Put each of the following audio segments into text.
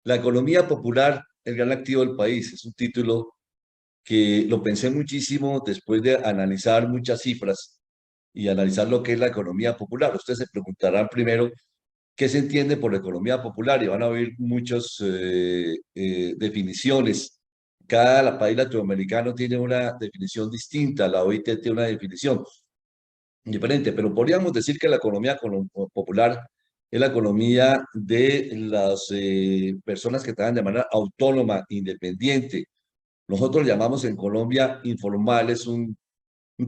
La economía popular, el gran activo del país, es un título que lo pensé muchísimo después de analizar muchas cifras y analizar lo que es la economía popular. Ustedes se preguntarán primero qué se entiende por economía popular y van a oír muchas definiciones. Cada país latinoamericano tiene una definición distinta, la OIT tiene una definición diferente, pero podríamos decir que la economía popular es la economía de las personas que trabajan de manera autónoma, independiente. Nosotros llamamos en Colombia informal, es un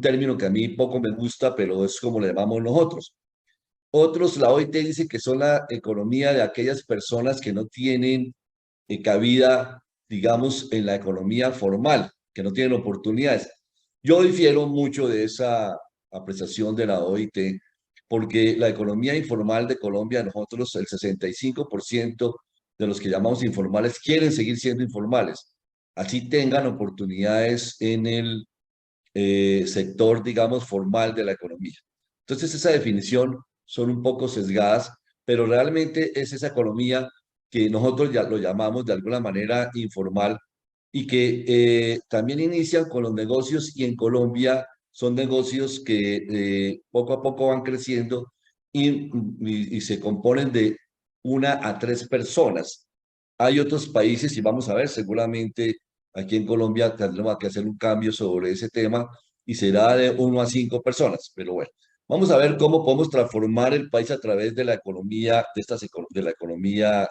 término que a mí poco me gusta, pero es como le llamamos nosotros. Otros, la OIT dice que son la economía de aquellas personas que no tienen cabida, digamos, en la economía formal, que no tienen oportunidades. Yo difiero mucho de esa apreciación de la OIT, porque la economía informal de Colombia, nosotros el 65% de los que llamamos informales quieren seguir siendo informales, así tengan oportunidades en el sector, digamos, formal de la economía. Entonces, esa definición son un poco sesgadas, pero realmente es esa economía que nosotros ya lo llamamos de alguna manera informal y que también inician con los negocios y en Colombia son negocios que poco a poco van creciendo y se componen de 1 a 3 personas. Hay otros países y vamos a ver, seguramente aquí en Colombia tendremos que hacer un cambio sobre ese tema y será de 1 a 5 personas. Pero bueno, vamos a ver cómo podemos transformar el país a través de la economía, de la economía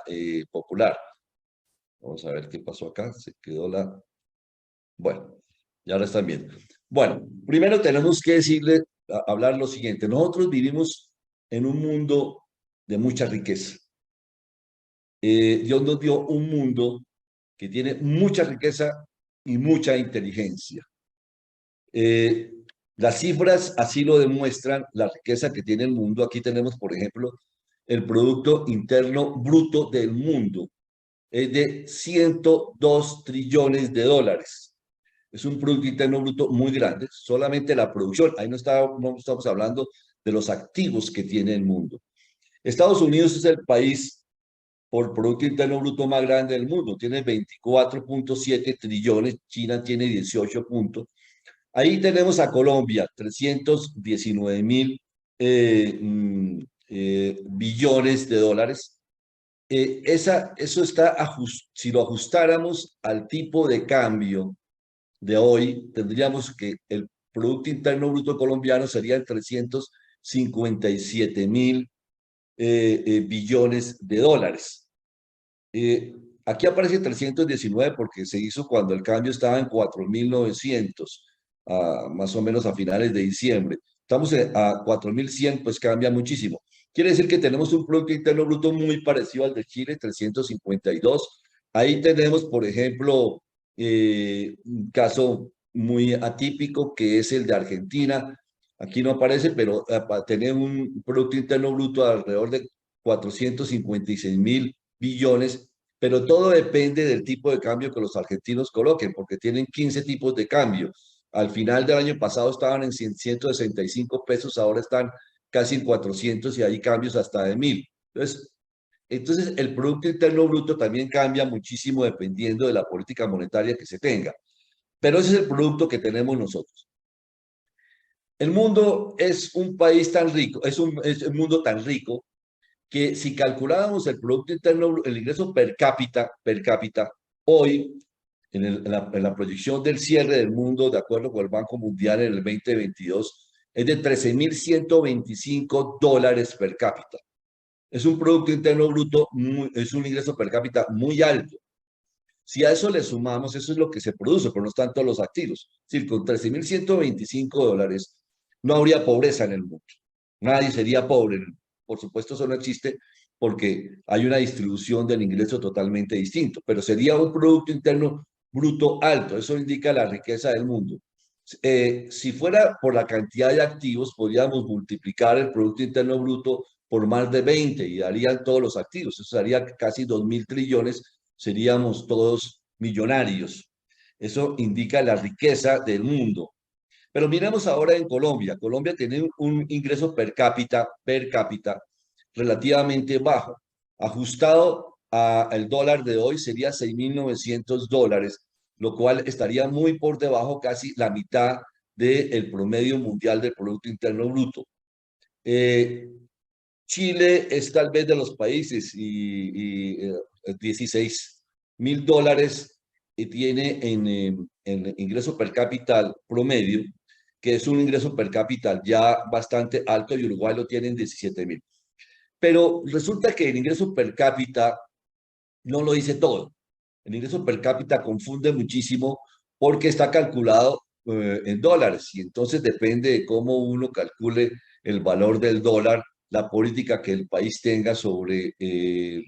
popular. Vamos a ver qué pasó acá. Se quedó la... Bueno, ya ahora están viendo. Bueno, primero tenemos que decirle, hablar lo siguiente. Nosotros vivimos en un mundo de mucha riqueza. Dios nos dio un mundo que tiene mucha riqueza y mucha inteligencia. Eh, las cifras así lo demuestran, la riqueza que tiene el mundo. Aquí tenemos, por ejemplo, el Producto Interno Bruto del mundo. Es de 102 trillones de dólares. Es un Producto Interno Bruto muy grande. Solamente la producción, ahí no estamos hablando de los activos que tiene el mundo. Estados Unidos es el país por Producto Interno Bruto más grande del mundo. Tiene 24.7 trillones, China tiene 18 puntos. Ahí tenemos a Colombia, 319.000 billones de dólares. Eso está, si lo ajustáramos al tipo de cambio de hoy, tendríamos que el Producto Interno Bruto colombiano sería de 357.000 billones de dólares. Aquí aparece 319 porque se hizo cuando el cambio estaba en 4.900, más o menos a finales de diciembre. Estamos a 4.100, pues cambia muchísimo. Quiere decir que tenemos un Producto Interno Bruto muy parecido al de Chile, 352. Ahí tenemos, por ejemplo, un caso muy atípico que es el de Argentina. Aquí no aparece, pero tener un Producto Interno Bruto alrededor de 456.000 billones, pero todo depende del tipo de cambio que los argentinos coloquen, porque tienen 15 tipos de cambio. Al final del año pasado estaban en 165 pesos, ahora están casi en 400 y hay cambios hasta de 1.000. Entonces, el Producto Interno Bruto también cambia muchísimo dependiendo de la política monetaria que se tenga. Pero ese es el producto que tenemos nosotros. El mundo es un país tan rico, es un mundo tan rico que si calculáramos el Producto Interno, el ingreso per cápita, hoy, en la proyección del cierre del mundo, de acuerdo con el Banco Mundial en el 2022, es de 13.125 dólares per cápita. Es un Producto Interno Bruto, es un ingreso per cápita muy alto. Si a eso le sumamos, eso es lo que se produce, pero no es tanto los activos. Es decir, con 13.125 dólares no habría pobreza en el mundo. Nadie sería pobre. Por supuesto, eso no existe porque hay una distribución del ingreso totalmente distinto, pero sería un Producto Interno Bruto alto. Eso indica la riqueza del mundo. Si fuera por la cantidad de activos, podríamos multiplicar el Producto Interno Bruto por más de 20 y darían todos los activos. Eso daría casi 2.000 trillones, seríamos todos millonarios. Eso indica la riqueza del mundo. Pero miremos ahora en Colombia. Colombia tiene un ingreso per cápita relativamente bajo. Ajustado al dólar de hoy sería 6.900 dólares, lo cual estaría muy por debajo, casi la mitad del promedio mundial del Producto Interno Bruto. Eh, Chile es tal vez de los países y 16.000 dólares y tiene en ingreso per cápita promedio, que es un ingreso per cápita ya bastante alto, y Uruguay lo tiene en 17.000. Pero resulta que el ingreso per cápita no lo dice todo. El ingreso per cápita confunde muchísimo porque está calculado en dólares, y entonces depende de cómo uno calcule el valor del dólar, la política que el país tenga sobre el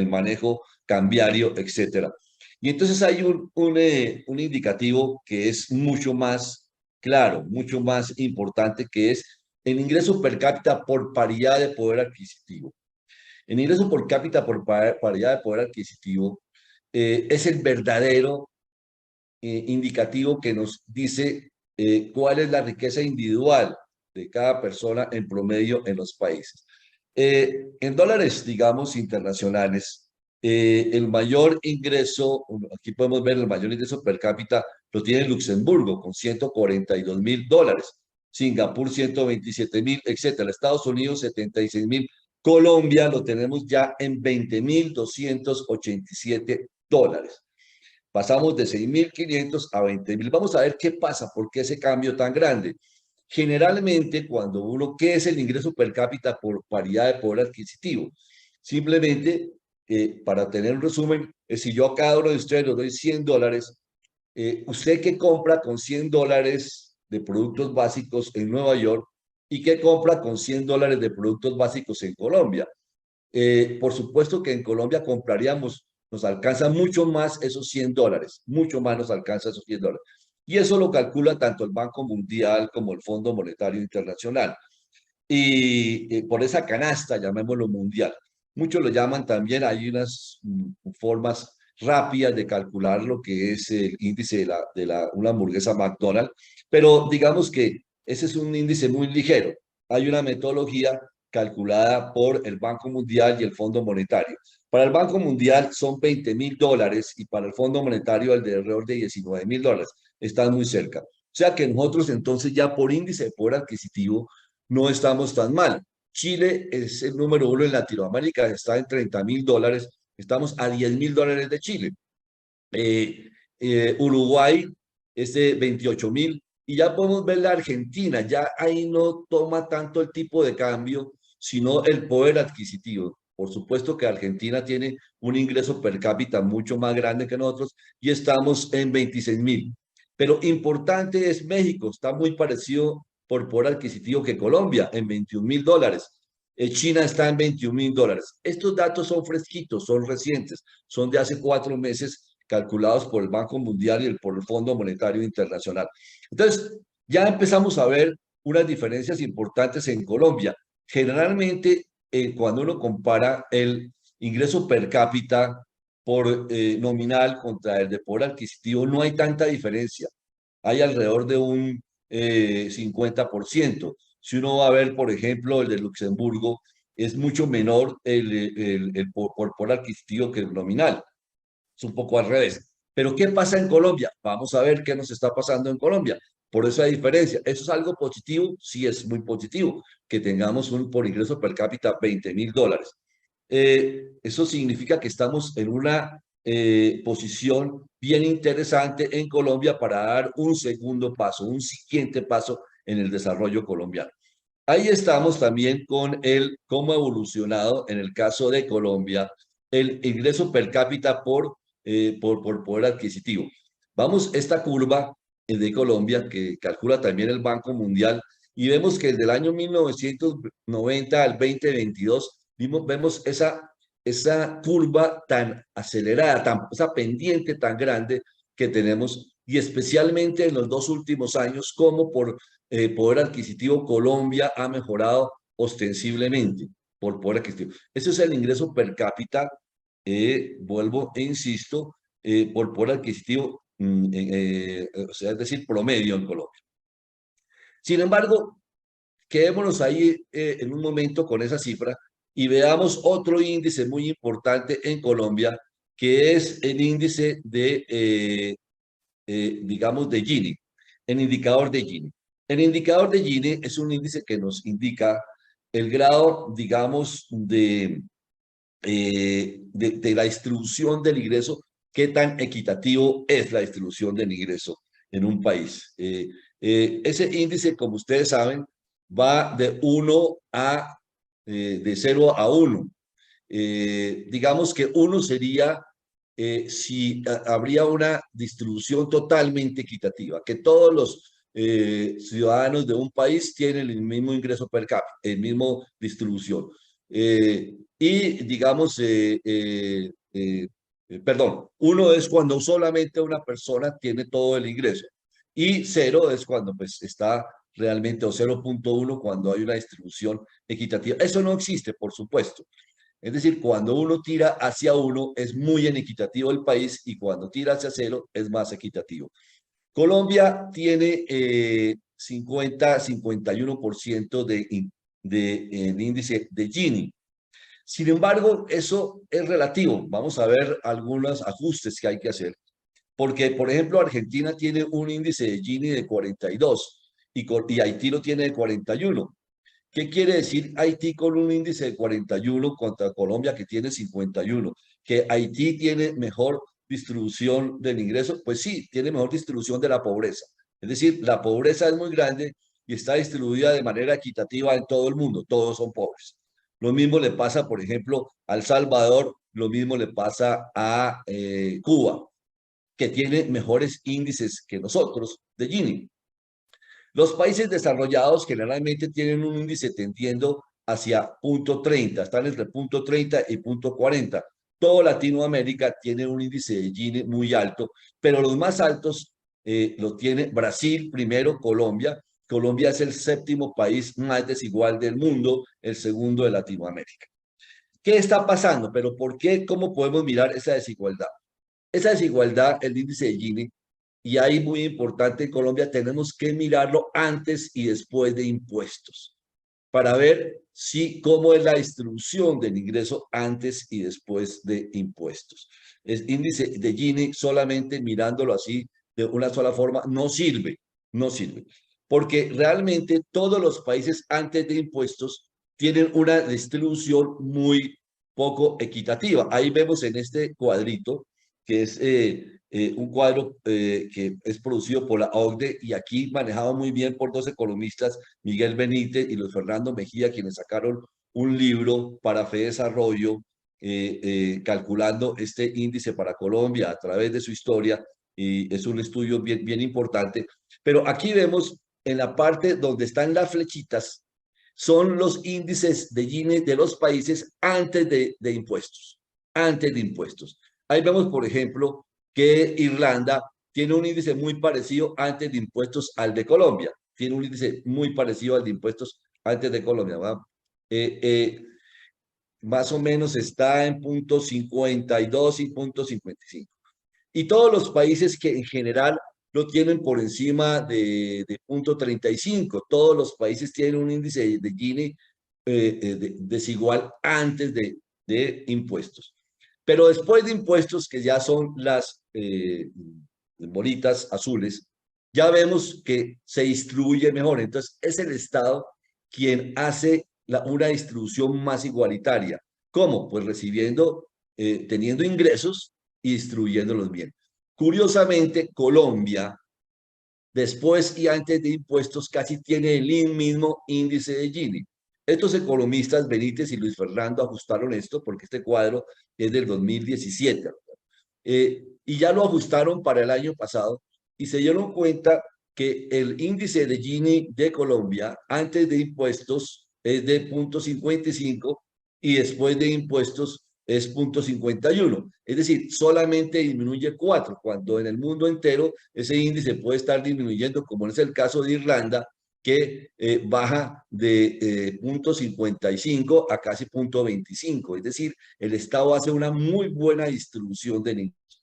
manejo cambiario, etcétera. Y entonces hay un indicativo que es mucho más claro, mucho más importante, que es el ingreso per cápita por paridad de poder adquisitivo. El ingreso por cápita por paridad de poder adquisitivo es el verdadero indicativo que nos dice cuál es la riqueza individual de cada persona en promedio en los países. En dólares, digamos, internacionales, el mayor ingreso, aquí podemos ver el mayor ingreso per cápita, lo tiene Luxemburgo con 142.000 dólares, Singapur 127.000, etcétera. Estados Unidos 76.000. Colombia lo tenemos ya en 20.287 dólares. Pasamos de 6.500 a 20.000. Vamos a ver qué pasa, por qué ese cambio tan grande. Generalmente, cuando uno, ¿qué es el ingreso per cápita por paridad de poder adquisitivo? Simplemente, para tener un resumen, es si yo a cada uno de ustedes les doy 100 dólares, ¿usted qué compra con 100 dólares de productos básicos en Nueva York y qué compra con 100 dólares de productos básicos en Colombia? Por supuesto que en Colombia compraríamos, nos alcanza mucho más esos 100 dólares, mucho más nos alcanza esos 100 dólares. Y eso lo calcula tanto el Banco Mundial como el Fondo Monetario Internacional. Y por esa canasta, llamémoslo mundial. Muchos lo llaman también, hay unas formas rápidas de calcular lo que es el índice una hamburguesa McDonald's, pero digamos que ese es un índice muy ligero. Hay una metodología calculada por el Banco Mundial y el Fondo Monetario. Para el Banco Mundial son 20.000 dólares y para el Fondo Monetario el de alrededor de 19.000 dólares. Están muy cerca. O sea que nosotros entonces ya por índice de poder adquisitivo no estamos tan mal. Chile es el número uno en Latinoamérica, está en 30.000 dólares, estamos a 10.000 dólares de Chile. Uruguay es de 28.000, y ya podemos ver la Argentina, ya ahí no toma tanto el tipo de cambio, sino el poder adquisitivo. Por supuesto que Argentina tiene un ingreso per cápita mucho más grande que nosotros y estamos en 26.000. Pero importante es México, está muy parecido por poder adquisitivo que Colombia, en 21.000 dólares. China está en 21.000 dólares. Estos datos son fresquitos, son recientes, son de hace 4 meses, calculados por el Banco Mundial y por el Fondo Monetario Internacional. Entonces, ya empezamos a ver unas diferencias importantes en Colombia. Generalmente, cuando uno compara el ingreso per cápita por nominal contra el de poder adquisitivo, no hay tanta diferencia. Hay alrededor de un 50%. Si uno va a ver, por ejemplo, el de Luxemburgo, es mucho menor el por poder adquisitivo que el nominal. Es un poco al revés. Pero ¿qué pasa en Colombia? Vamos a ver qué nos está pasando en Colombia. Por eso hay diferencia. ¿Eso es algo positivo? Sí, es muy positivo que tengamos un por ingreso per cápita 20.000 dólares. Eso significa que estamos en una posición bien interesante en Colombia para dar un segundo paso, un siguiente paso en el desarrollo colombiano. Ahí estamos también con cómo ha evolucionado en el caso de Colombia el ingreso per cápita por poder adquisitivo. Vamos, esta curva de Colombia que calcula también el Banco Mundial, y vemos que desde el año 1990 al 2022 vemos esa curva tan acelerada, esa pendiente tan grande que tenemos, y especialmente en los 2 últimos años, como por poder adquisitivo Colombia ha mejorado ostensiblemente por poder adquisitivo. Ese es el ingreso per cápita, vuelvo e insisto, por poder adquisitivo o sea, es decir, promedio en Colombia. Sin embargo, quedémonos ahí en un momento con esa cifra y veamos otro índice muy importante en Colombia, que es el índice digamos, de Gini, el indicador de Gini. El indicador de Gini es un índice que nos indica el grado, digamos, de la distribución del ingreso, qué tan equitativo es la distribución del ingreso en un país. Ese índice, como ustedes saben, va de 0 a 1. Digamos que 1 sería si habría una distribución totalmente equitativa, que todos los ciudadanos de un país tienen el mismo ingreso per cápita, el mismo distribución. Y digamos, perdón, 1 es cuando solamente una persona tiene todo el ingreso y 0 es cuando pues está realmente, o 0,1 cuando hay una distribución equitativa. Eso no existe, por supuesto. Es decir, cuando uno tira hacia 1 es muy inequitativo el país y cuando tira hacia 0 es más equitativo. Colombia tiene 50-51% el índice de Gini. Sin embargo, eso es relativo. Vamos a ver algunos ajustes que hay que hacer. Porque, por ejemplo, Argentina tiene un índice de Gini de 42 y Haití lo tiene de 41. ¿Qué quiere decir Haití con un índice de 41 contra Colombia que tiene 51? ¿Que Haití tiene mejor distribución del ingreso? Pues sí, tiene mejor distribución de la pobreza. Es decir, la pobreza es muy grande y está distribuida de manera equitativa en todo el mundo. Todos son pobres. Lo mismo le pasa, por ejemplo, a El Salvador, lo mismo le pasa a Cuba, que tiene mejores índices que nosotros de Gini. Los países desarrollados generalmente tienen un índice tendiendo hacia punto 30, están entre punto 30 y punto 40. Todo Latinoamérica tiene un índice de Gini muy alto, pero los más altos lo tiene Brasil primero, Colombia. Colombia es el séptimo país más desigual del mundo, el segundo de Latinoamérica. ¿Qué está pasando? Pero ¿por qué? ¿Cómo podemos mirar esa desigualdad? Esa desigualdad, el índice de Gini, y ahí muy importante en Colombia, tenemos que mirarlo antes y después de impuestos para ver si cómo es la distribución del ingreso antes y después de impuestos. El índice de Gini solamente mirándolo así de una sola forma no sirve, no sirve, porque realmente todos los países antes de impuestos tienen una distribución muy poco equitativa. Ahí vemos en este cuadrito que es un cuadro que es producido por la OCDE y aquí manejado muy bien por dos economistas, Miguel Benítez y Luis Fernando Mejía, quienes sacaron un libro para Fedesarrollo calculando este índice para Colombia a través de su historia y es un estudio bien, bien importante. Pero aquí vemos en la parte donde están las flechitas, son los índices de Gini de los países antes de impuestos, antes de impuestos. Ahí vemos, por ejemplo, que Irlanda tiene un índice muy parecido antes de impuestos al de Colombia. Tiene un índice muy parecido al de impuestos antes de Colombia. Eh, eh, Más o menos está en punto 52 y punto 55. Y todos los países que en general lo tienen por encima de punto 35. Todos los países tienen un índice de Gini desigual antes de impuestos. Pero después de impuestos, que ya son las bolitas azules, ya vemos que se distribuye mejor. Entonces, es el Estado quien hace una distribución más igualitaria. ¿Cómo? Pues teniendo ingresos y distribuyéndolos bien. Curiosamente, Colombia, después y antes de impuestos, casi tiene el mismo índice de Gini. Estos economistas, Benítez y Luis Fernando, ajustaron esto porque este cuadro es del 2017. Y ya lo ajustaron para el año pasado y se dieron cuenta que el índice de Gini de Colombia antes de impuestos es de 0,55 y después de impuestos es 0,51. Es decir, solamente disminuye 4, cuando en el mundo entero ese índice puede estar disminuyendo, como es el caso de Irlanda, que baja de 0,55 a casi 0,25. Es decir, el Estado hace una muy buena distribución de ingresos.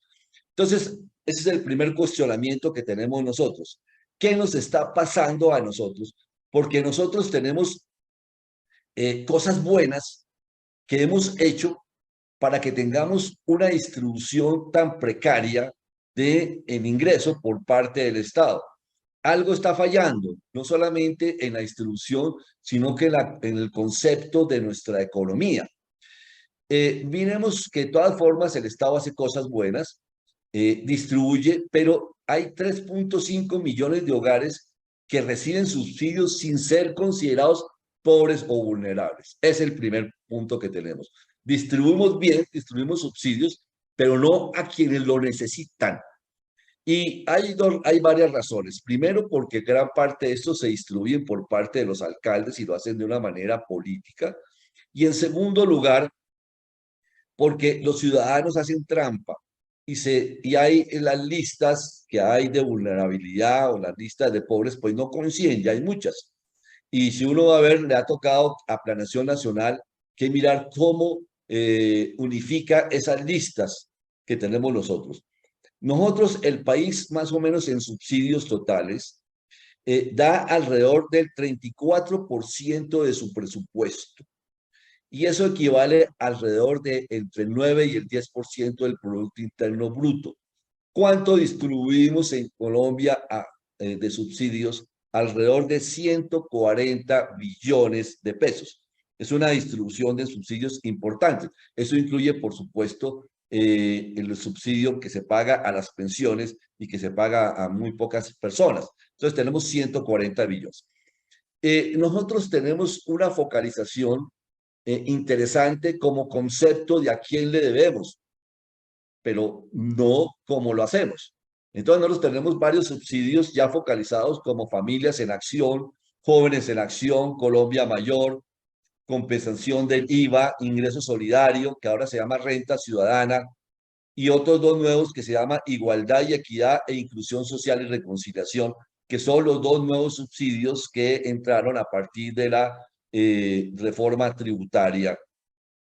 Entonces, ese es el primer cuestionamiento que tenemos nosotros. ¿Qué nos está pasando a nosotros? Porque nosotros tenemos cosas buenas que hemos hecho para que tengamos una distribución tan precaria de el ingreso por parte del Estado. Algo está fallando, no solamente en la distribución, sino que en el concepto de nuestra economía. Miremos que de todas formas el Estado hace cosas buenas, distribuye, pero hay 3.5 millones de hogares que reciben subsidios sin ser considerados pobres o vulnerables. Es el primer punto que tenemos. Distribuimos bien, distribuimos subsidios, pero no a quienes lo necesitan. Y hay varias razones. Primero, porque gran parte de esto se distribuyen por parte de los alcaldes y lo hacen de una manera política. Y en segundo lugar, porque los ciudadanos hacen trampa y hay en las listas que hay de vulnerabilidad o las listas de pobres, pues no coinciden, ya hay muchas. Y si uno va a ver, le ha tocado a Planeación Nacional que mirar cómo unifica esas listas que tenemos nosotros. Nosotros, el país, más o menos en subsidios totales, da alrededor del 34% de su presupuesto. Y eso equivale alrededor de entre el 9 y el 10% del Producto Interno Bruto. ¿Cuánto distribuimos en Colombia de subsidios? Alrededor de 140 billones de pesos. Es una distribución de subsidios importante. Eso incluye, por supuesto, el subsidio que se paga a las pensiones y que se paga a muy pocas personas. Entonces tenemos 140 billones. Nosotros tenemos una focalización interesante como concepto de a quién le debemos, pero no cómo lo hacemos. Entonces nosotros tenemos varios subsidios ya focalizados como Familias en Acción, Jóvenes en Acción, Colombia Mayor, compensación del IVA, ingreso solidario, que ahora se llama renta ciudadana, y otros dos nuevos que se llama Igualdad y Equidad e Inclusión Social y Reconciliación, que son los dos nuevos subsidios que entraron a partir de la reforma tributaria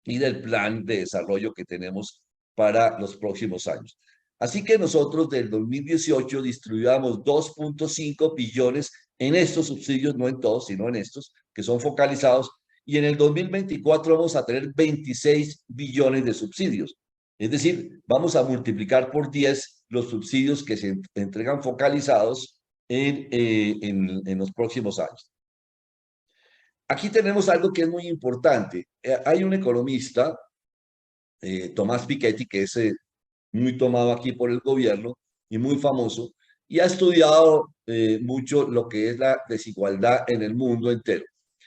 y del plan de desarrollo que tenemos para los próximos años. Así que nosotros del 2018 distribuíamos 2.5 billones en estos subsidios, no en todos, sino en estos, que son focalizados, y en el 2024 vamos a tener 26 billones de subsidios. Es decir, vamos a multiplicar por 10 los subsidios que se entregan focalizados en los próximos años. Aquí tenemos algo que es muy importante. Hay un economista, Tomás Piketty, que es muy tomado aquí por el gobierno y muy famoso, y ha estudiado mucho lo que es la desigualdad en el mundo entero.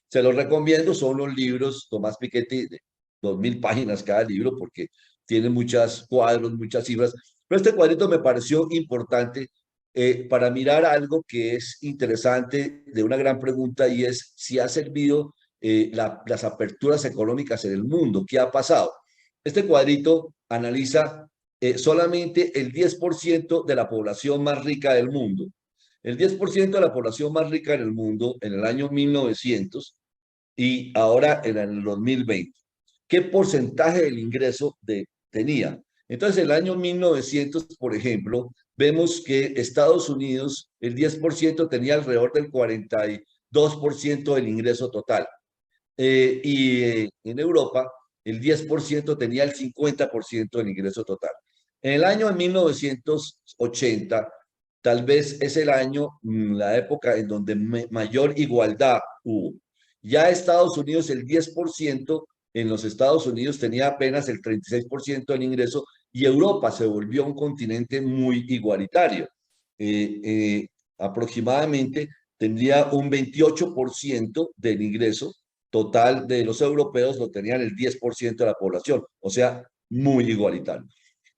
Se los recomiendo, son los libros, Tomás Piketty, de 2.000 páginas cada libro, porque tiene muchos cuadros, muchas cifras, pero este cuadrito me pareció importante para mirar algo que es interesante de una gran pregunta y es si ha servido las aperturas económicas en el mundo, ¿qué ha pasado? Este cuadrito analiza solamente el 10% de la población más rica del mundo. El 10% de la población más rica en el mundo en el año 1900 y ahora en el 2020. ¿Qué porcentaje del ingreso tenía? Entonces, en el año 1900, por ejemplo, vemos que Estados Unidos, el 10% tenía alrededor del 42% del ingreso total. En Europa, el 10% tenía el 50% del ingreso total. En el año de 1980, tal vez es el año, la época en donde mayor igualdad hubo. Ya Estados Unidos, el 10%, en los Estados Unidos tenía apenas el 36% del ingreso y Europa se volvió un continente muy igualitario. Aproximadamente tendría un 28% del ingreso total de los europeos, lo tenían el 10% de la población, o sea, muy igualitario.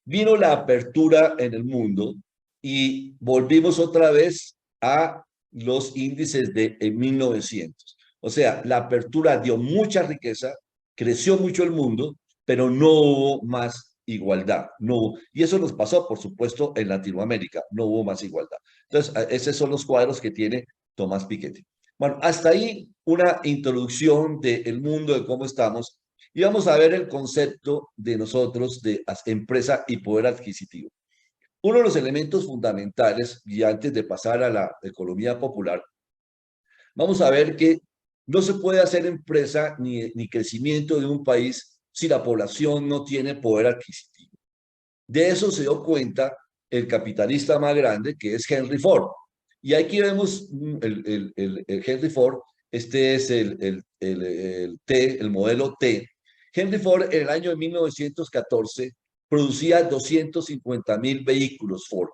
Vino la apertura en el mundo y volvimos otra vez a los índices de 1900. O sea, la apertura dio mucha riqueza, creció mucho el mundo, pero no hubo más igualdad. No hubo, y eso nos pasó, por supuesto, en Latinoamérica. No hubo más igualdad. Entonces, esos son los cuadros que tiene Tomás Piketty. Bueno, hasta ahí una introducción del mundo, de cómo estamos. Y vamos a ver el concepto de nosotros de empresa y poder adquisitivo. Uno de los elementos fundamentales, y antes de pasar a la economía popular, vamos a ver que no se puede hacer empresa ni crecimiento de un país si la población no tiene poder adquisitivo. De eso se dio cuenta el capitalista más grande, que es Henry Ford. Y aquí vemos el Henry Ford. Este es el modelo T. Henry Ford en el año de 1914 producía 250.000 vehículos Ford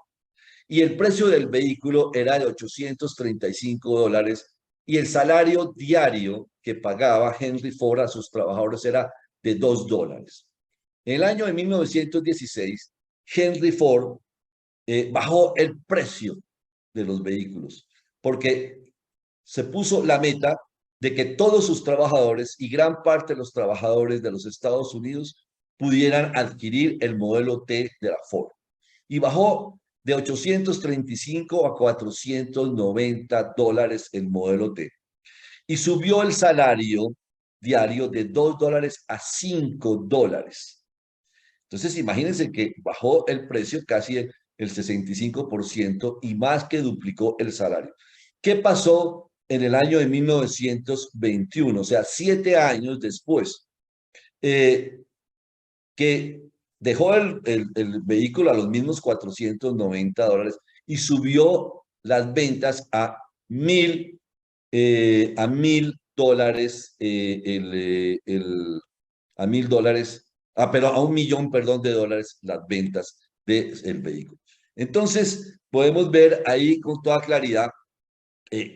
y el precio del vehículo era de $835 y el salario diario que pagaba Henry Ford a sus trabajadores era de $2. En el año de 1916, Henry Ford bajó el precio de los vehículos porque se puso la meta de que todos sus trabajadores y gran parte de los trabajadores de los Estados Unidos pudieran adquirir el modelo T de la Ford. Y bajó de 835 a $490 el modelo T. Y subió el salario diario de $2 a $5. Entonces, imagínense que bajó el precio casi el 65% y más que duplicó el salario. ¿Qué pasó en el año de 1921? O sea, 7 años después, que dejó el vehículo a los mismos $490 y subió las ventas a $1.000, a $1.000, pero a 1.000.000, perdón, de dólares las ventas del vehículo. Entonces, podemos ver ahí con toda claridad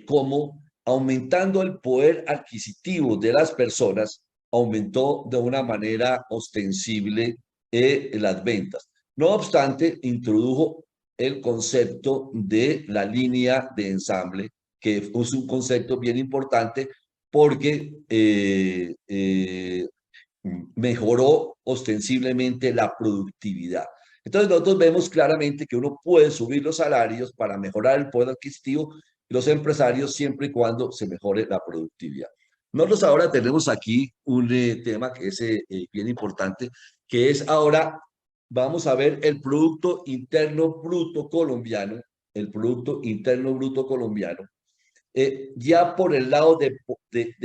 cómo aumentando el poder adquisitivo de las personas, aumentó de una manera ostensible las ventas. No obstante, introdujo el concepto de la línea de ensamble, que es un concepto bien importante porque mejoró ostensiblemente la productividad. Entonces nosotros vemos claramente que uno puede subir los salarios para mejorar el poder adquisitivo de los empresarios siempre y cuando se mejore la productividad. Nosotros ahora tenemos aquí un tema que es bien importante, que es ahora vamos a ver el Producto Interno Bruto colombiano, el Producto Interno Bruto colombiano, ya por el lado de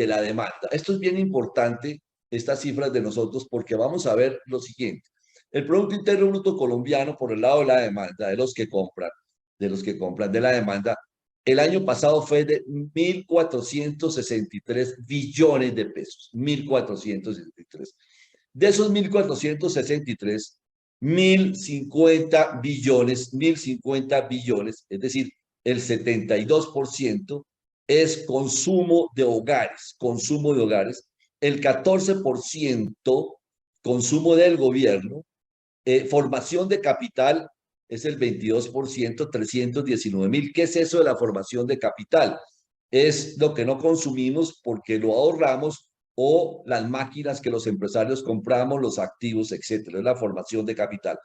la demanda. Esto es bien importante, estas cifras de nosotros, porque vamos a ver lo siguiente. El Producto Interno Bruto colombiano por el lado de la demanda, de la demanda, el año pasado fue de 1.463 billones de pesos, 1.463. De esos 1.463, 1.050 billones, es decir, el 72% es consumo de hogares, el 14% consumo del gobierno, formación de capital es el 22%, 319.000. ¿Qué es eso de la formación de capital? Es lo que no consumimos porque lo ahorramos o las máquinas que los empresarios compramos, los activos, etcétera. Es la formación de capital.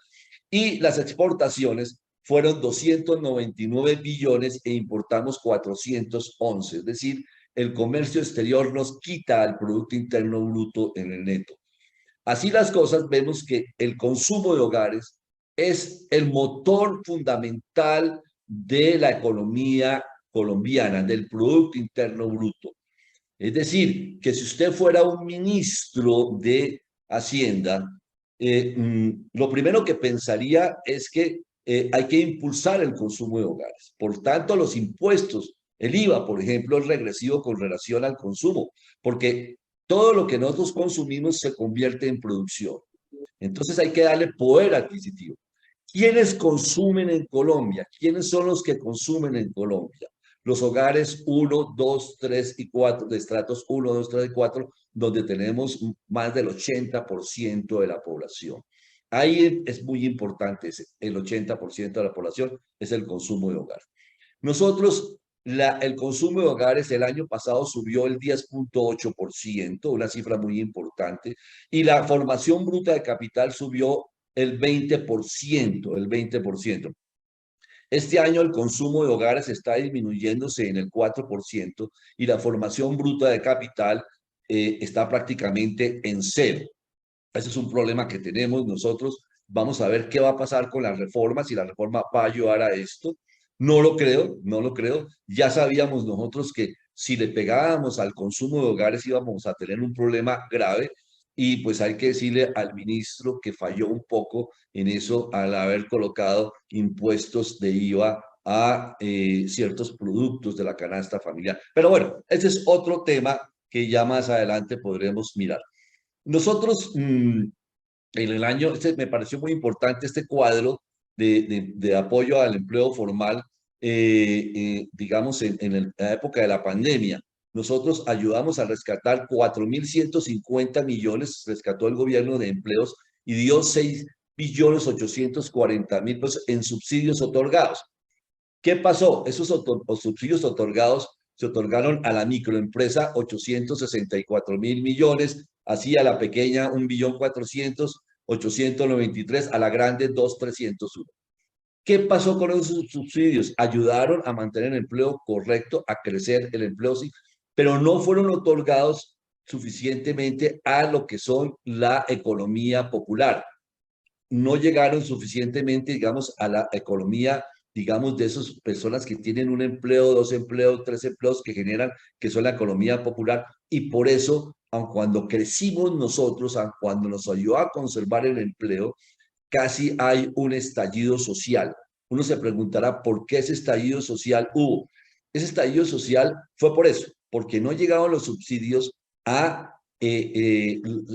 Y las exportaciones fueron 299 billones e importamos 411. Es decir, el comercio exterior nos quita al Producto Interno Bruto en el neto. Así las cosas, vemos que el consumo de hogares es el motor fundamental de la economía colombiana, del Producto Interno Bruto. Es decir, que si usted fuera un ministro de Hacienda, lo primero que pensaría es que hay que impulsar el consumo de hogares. Por tanto, los impuestos, el IVA, por ejemplo, es regresivo con relación al consumo, porque todo lo que nosotros consumimos se convierte en producción. Entonces hay que darle poder adquisitivo. ¿Quiénes consumen en Colombia? ¿Quiénes son los que consumen en Colombia? Los hogares 1, 2, 3 y 4, de estratos 1, 2, 3 y 4, donde tenemos más del 80% de la población. Ahí es muy importante, el 80% de la población es el consumo de hogar. Nosotros, el consumo de hogares el año pasado subió el 10.8%, una cifra muy importante, y la formación bruta de capital subió el 20%, el 20%. Este año el consumo de hogares está disminuyéndose en el 4% y la formación bruta de capital está prácticamente en cero. Ese es un problema que tenemos nosotros Vamos a ver qué va a pasar con las reformas, si la reforma va a ayudar a esto. No lo creo, no lo creo. Ya sabíamos nosotros que si le pegábamos al consumo de hogares íbamos a tener un problema grave y pues hay que decirle al ministro que falló un poco en eso al haber colocado impuestos de IVA a ciertos productos de la canasta familiar. Pero bueno, ese es otro tema que ya más adelante podremos mirar. Nosotros, en el año, este me pareció muy importante este cuadro de apoyo al empleo formal, digamos, en la época de la pandemia. Nosotros ayudamos a rescatar 4.150 millones, rescató el gobierno de empleos y dio 6.840.000 pesos en subsidios otorgados. ¿Qué pasó? Esos subsidios otorgados se otorgaron a la microempresa 864.000 millones, así a la pequeña 1.400.000.000, 893, a la grande 2.301. ¿Qué pasó con esos subsidios? Ayudaron a mantener el empleo correcto, a crecer el empleo, sí, pero no fueron otorgados suficientemente a lo que son la economía popular, no llegaron suficientemente, digamos, a la economía, digamos, de esas personas que tienen un empleo, dos empleos, tres empleos que generan, que son la economía popular. Y por eso, aun cuando crecimos nosotros, aun cuando nos ayudó a conservar el empleo, casi hay un estallido social. Uno se preguntará por qué ese estallido social hubo. Ese estallido social fue por eso, porque no llegaban los subsidios a,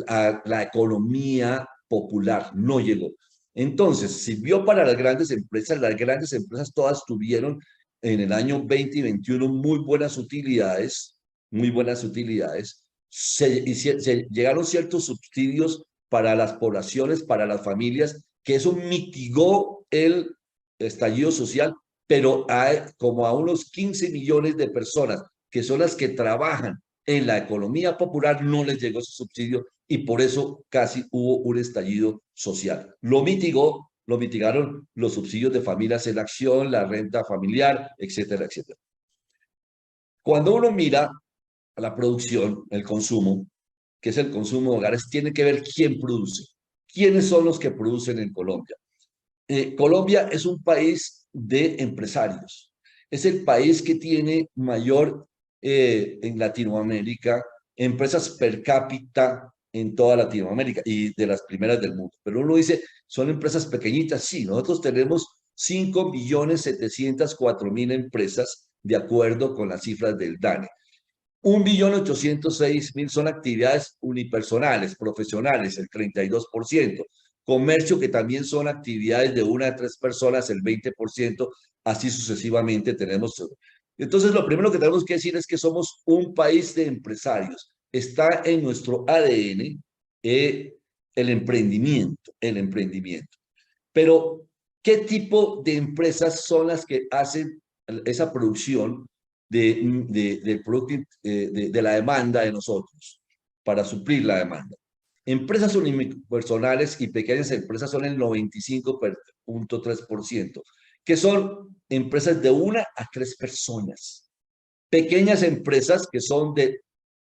a la economía popular, no llegó. Entonces, sirvió para las grandes empresas todas tuvieron en el año 20 y 21 muy buenas utilidades, muy buenas utilidades. Se llegaron ciertos subsidios para las poblaciones, para las familias, que eso mitigó el estallido social, pero hay como a unos 15 millones de personas que son las que trabajan en la economía popular no les llegó ese subsidio y por eso casi hubo un estallido social. Lo mitigaron los subsidios de familias en acción, la renta familiar, etcétera, etcétera. Cuando uno mira a la producción, el consumo, que es el consumo de hogares, tiene que ver quién produce. ¿Quiénes son los que producen en Colombia? Colombia es un país de empresarios. Es el país que tiene mayor en Latinoamérica empresas per cápita en toda Latinoamérica y de las primeras del mundo. Pero uno dice, son empresas pequeñitas. Sí, nosotros tenemos 5.704.000 empresas de acuerdo con las cifras del DANE. 1.806.000 son actividades unipersonales, profesionales, el 32%. Comercio, que también son actividades de una a tres personas, el 20%, así sucesivamente tenemos. Entonces, lo primero que tenemos que decir es que somos un país de empresarios. Está en nuestro ADN el emprendimiento, el emprendimiento. Pero, ¿qué tipo de empresas son las que hacen esa producción del producto, de la demanda de nosotros para suplir la demanda? Empresas unipersonales y pequeñas empresas son el 95.3%, que son empresas de una a tres personas. Pequeñas empresas que son de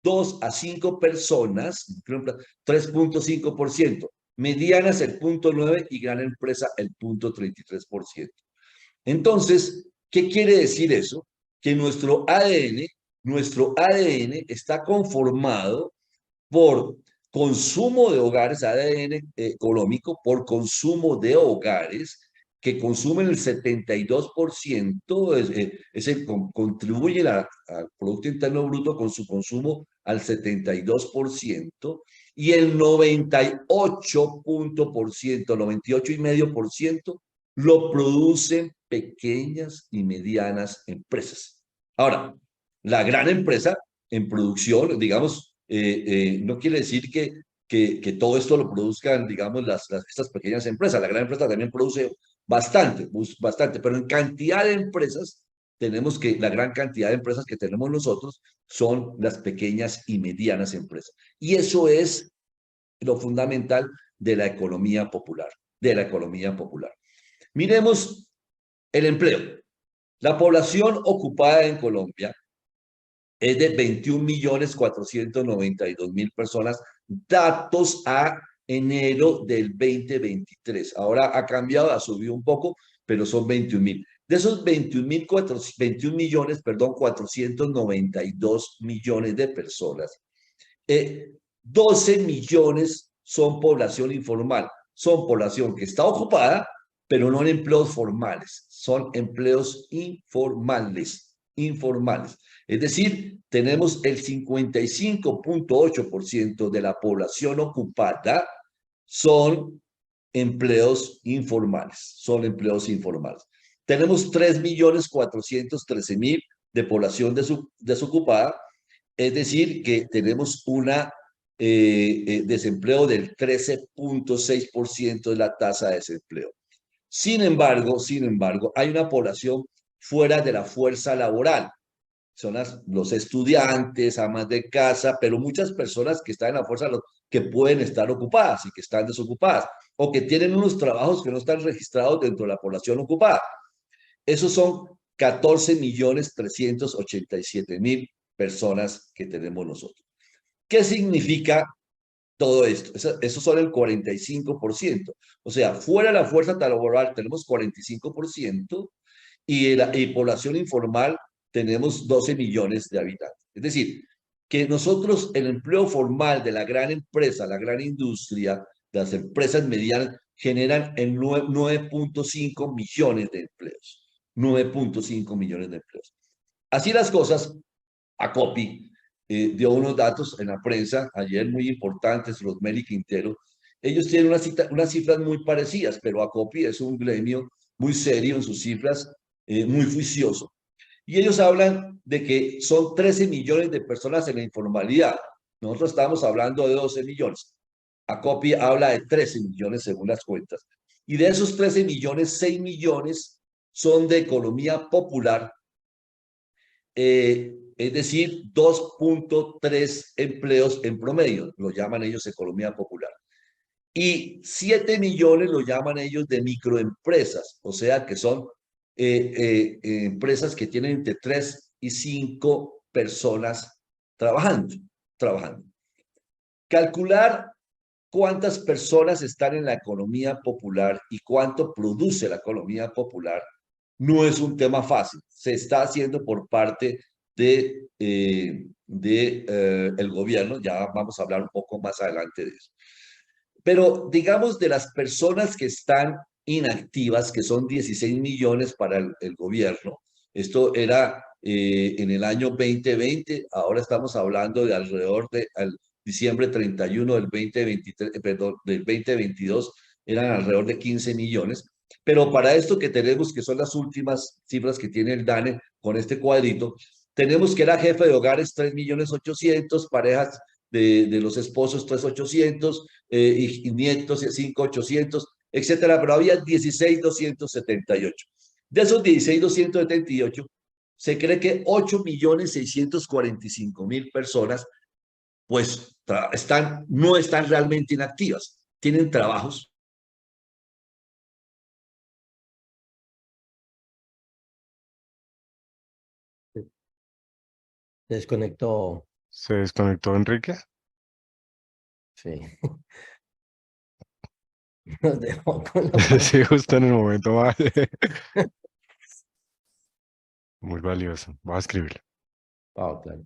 2 a 5 personas, 3.5%. Medianas el 0.9% y gran empresa el 0.33%. Entonces, ¿qué quiere decir eso? Que nuestro ADN está conformado por consumo de hogares, ADN económico, por consumo de hogares que consumen el 72%, contribuye al Producto Interno Bruto con su consumo al 72%, y el 98%, 98,5% lo producen pequeñas y medianas empresas. Ahora, la gran empresa en producción, digamos, no quiere decir que todo esto lo produzcan, digamos, estas pequeñas empresas. La gran empresa también produce bastante, bastante, pero en cantidad de empresas, tenemos que, la gran cantidad de empresas que tenemos nosotros son las pequeñas y medianas empresas. Y eso es lo fundamental de la economía popular, de la economía popular. Miremos el empleo. La población ocupada en Colombia es de 21.492.000 personas, datos a enero del 2023. Ahora ha cambiado, ha subido un poco, pero son 21.000. De esos 21 millones, perdón, 492 millones de personas, 12 millones son población informal. Son población que está ocupada, pero no en empleos formales. Son empleos informales, informales. Es decir, tenemos el 55.8% de la población ocupada son empleos informales, son empleos informales. Tenemos 3.413.000 de población desocupada, es decir, que tenemos una desempleo del 13.6% de la tasa de desempleo. Sin embargo, hay una población fuera de la fuerza laboral. Son los estudiantes, amas de casa, pero muchas personas que están en la fuerza que pueden estar ocupadas y que están desocupadas, o que tienen unos trabajos que no están registrados dentro de la población ocupada. Esos son 14.387.000 personas que tenemos nosotros. ¿Qué significa todo esto? Eso son el 45%. O sea, fuera de la fuerza laboral tenemos 45% y la población informal tenemos 12 millones de habitantes. Es decir, que nosotros el empleo formal de la gran empresa, la gran industria, las empresas medianas, generan en 9.5 millones de empleos. 9.5 millones de empleos. Así las cosas, Acopi dio unos datos en la prensa ayer muy importantes, Rosmel y Quintero. Ellos tienen unas cifras muy parecidas, pero Acopi es un gremio muy serio en sus cifras, muy juicioso. Y ellos hablan de que son 13 millones de personas en la informalidad. Nosotros estamos hablando de 12 millones. Acopi habla de 13 millones según las cuentas. Y de esos 13 millones, 6 millones son de economía popular, es decir, 2.3 empleos en promedio, lo llaman ellos economía popular. Y 7 millones lo llaman ellos de microempresas, o sea que son empresas que tienen entre 3 y 5 personas trabajando, trabajando. Calcular cuántas personas están en la economía popular y cuánto produce la economía popular no es un tema fácil. Se está haciendo por parte de el gobierno, ya vamos a hablar un poco más adelante de eso. Pero digamos de las personas que están inactivas, que son 16 millones para el gobierno, esto era en el año 2020, ahora estamos hablando de alrededor de al diciembre 31 del 2023, perdón, del 2022, eran alrededor de 15 millones. Pero para esto que tenemos, que son las últimas cifras que tiene el DANE con este cuadrito, tenemos que era jefe de hogares 3.800.000, parejas de los esposos 3.800.000, y nietos 5.800.000, etcétera, pero había 16.278. De esos 16.278, se cree que 8.645.000 personas pues no están realmente inactivas, tienen trabajos. Se desconectó. Se desconectó Enrique. Sí. Nos dejó con la parte. Sí, justo en el momento mal. Muy valioso. Voy a escribirlo. Ah, claro.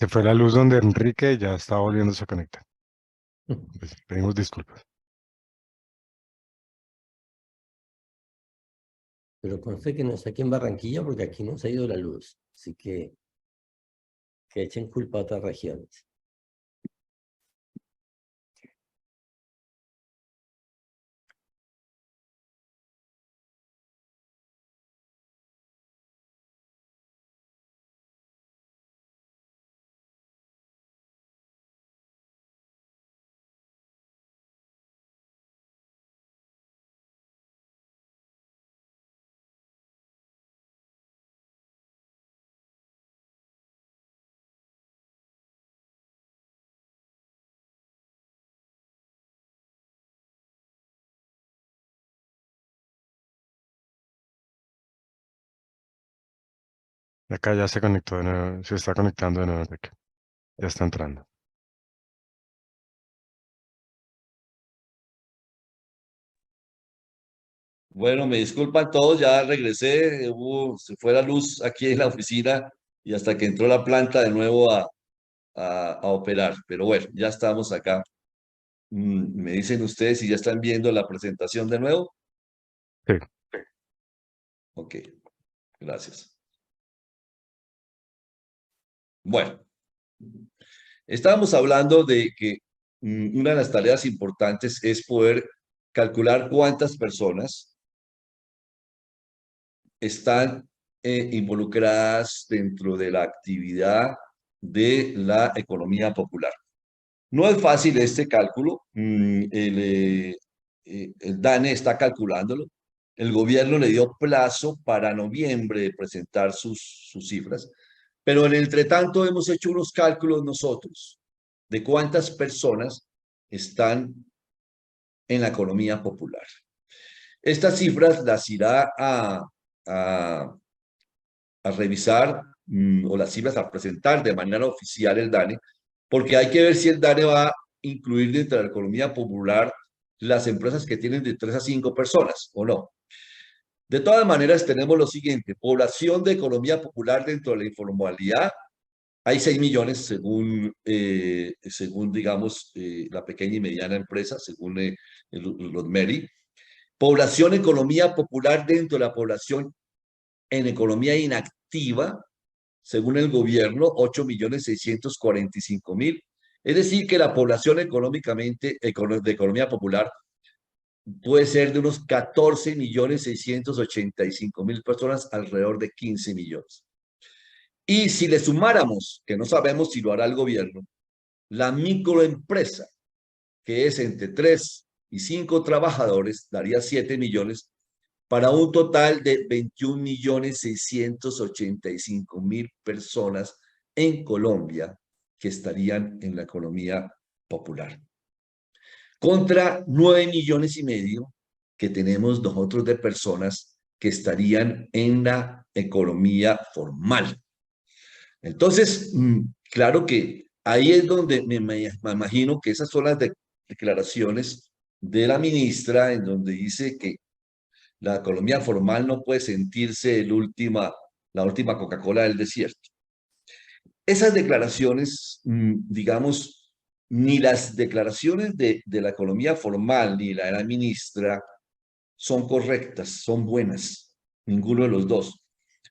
Se fue la luz donde Enrique ya está volviéndose a conectar. Pues, pedimos disculpas. Pero conste que no es aquí en Barranquilla porque aquí no se ha ido la luz. Así que echen culpa a otras regiones. Acá ya se conectó de nuevo, se está conectando de nuevo, Enrique. Ya está entrando. Bueno, me disculpan todos, ya regresé, se fue la luz aquí en la oficina y hasta que entró la planta de nuevo a operar. Pero bueno, ya estamos acá. Me dicen ustedes si ya están viendo la presentación de nuevo. Sí, Ok, gracias. Bueno, estábamos hablando de que una de las tareas importantes es poder calcular cuántas personas están involucradas dentro de la actividad de la economía popular. No es fácil este cálculo. El DANE está calculándolo. El gobierno le dio plazo para noviembre de presentar sus cifras, pero en el entretanto hemos hecho unos cálculos nosotros de cuántas personas están en la economía popular. Estas cifras las irá a, a revisar o las cifras a presentar de manera oficial el DANE, porque hay que ver si el DANE va a incluir dentro de la economía popular las empresas que tienen de 3 a 5 personas o no. De todas maneras, tenemos lo siguiente: población de economía popular dentro de la informalidad. Hay 6 millones según digamos, la pequeña y mediana empresa, según los MERI. Población economía popular dentro de la población en economía inactiva, según el gobierno, 8.645.000. Es decir, que la población económicamente de economía popular puede ser de unos 14.685.000 personas, alrededor de 15 millones. Y si le sumáramos, que no sabemos si lo hará el gobierno, la microempresa, que es entre 3 y 5 trabajadores, daría 7 millones, para un total de 21.685.000 personas en Colombia que estarían en la economía popular. Contra 9,5 millones que tenemos nosotros de personas que estarían en la economía formal. Entonces, claro que ahí es donde me imagino que esas son las declaraciones de la ministra, en donde dice que la economía formal no puede sentirse la última Coca-Cola del desierto. Esas declaraciones, digamos, ni las declaraciones de la economía formal ni la de la ministra son correctas, son buenas, ninguno de los dos.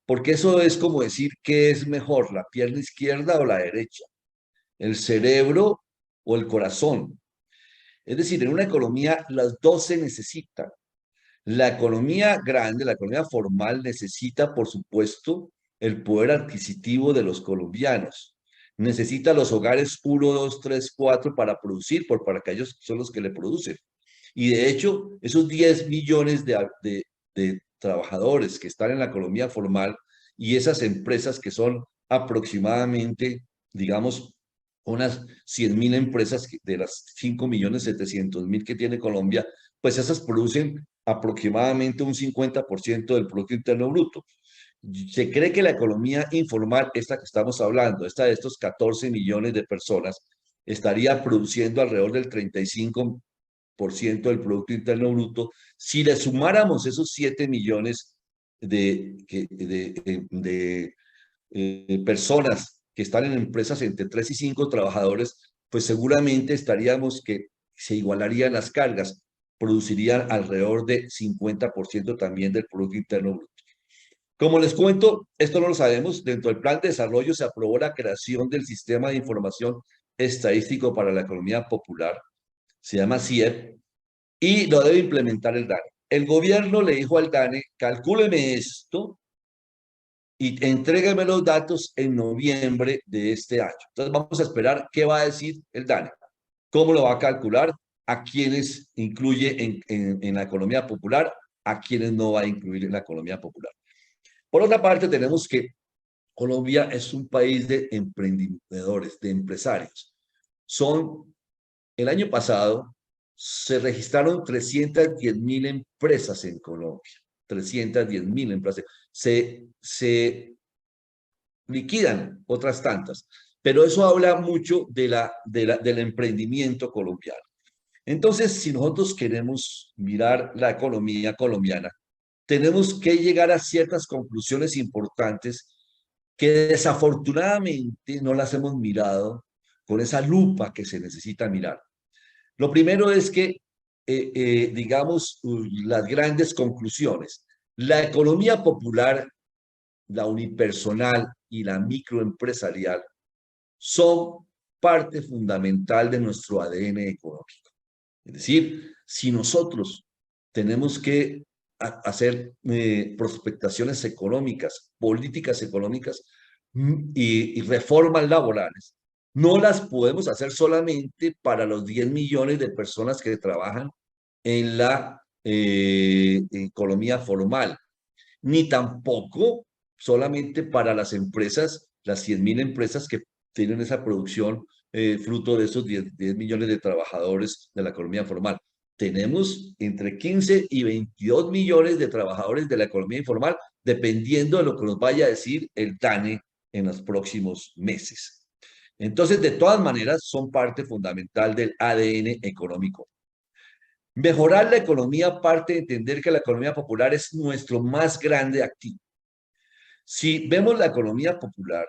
Porque eso es como decir qué es mejor, la pierna izquierda o la derecha, el cerebro o el corazón. Es decir, en una economía las dos se necesitan. La economía grande, la economía formal, necesita, por supuesto, el poder adquisitivo de los colombianos. Necesita los hogares 1, 2, 3, 4 para producir, para que ellos son los que le producen. Y de hecho, esos 10 millones de trabajadores que están en la economía formal y esas empresas que son aproximadamente, digamos, unas 100.000 empresas de las 5.700.000 que tiene Colombia, pues esas producen aproximadamente un 50% del Producto Interno Bruto. Se cree que la economía informal, esta que estamos hablando, esta de estos 14 millones de personas, estaría produciendo alrededor del 35% del Producto Interno Bruto. Si le sumáramos esos 7 millones de personas que están en empresas entre 3 y 5 trabajadores, pues seguramente estaríamos que se igualarían las cargas, producirían alrededor de 50% también del Producto Interno Bruto. Como les cuento, esto no lo sabemos. Dentro del Plan de Desarrollo se aprobó la creación del Sistema de Información Estadístico para la Economía Popular, se llama CIEP, y lo debe implementar el DANE. El gobierno le dijo al DANE, calcúleme esto y entrégame los datos en noviembre de este año. Entonces vamos a esperar qué va a decir el DANE, cómo lo va a calcular, a quienes incluye en la economía popular, a quienes no va a incluir en la economía popular. Por otra parte, tenemos que Colombia es un país de emprendedores, de empresarios. El año pasado se registraron 310.000 empresas en Colombia. 310.000 empresas. Se liquidan otras tantas, pero eso habla mucho del emprendimiento colombiano. Entonces, si nosotros queremos mirar la economía colombiana, tenemos que llegar a ciertas conclusiones importantes que desafortunadamente no las hemos mirado con esa lupa que se necesita mirar. Lo primero es que, digamos, las grandes conclusiones. La economía popular, la unipersonal y la microempresarial son parte fundamental de nuestro ADN económico. Es decir, si nosotros tenemos que hacer prospectaciones económicas, políticas económicas y reformas laborales, no las podemos hacer solamente para los 10 millones de personas que trabajan en la economía formal, ni tampoco solamente para las empresas, las 100.000 empresas que tienen esa producción fruto de esos 10 millones de trabajadores de la economía formal. Tenemos entre 15 y 22 millones de trabajadores de la economía informal, dependiendo de lo que nos vaya a decir el DANE en los próximos meses. Entonces, de todas maneras, son parte fundamental del ADN económico. Mejorar la economía parte de entender que la economía popular es nuestro más grande activo. Si vemos la economía popular,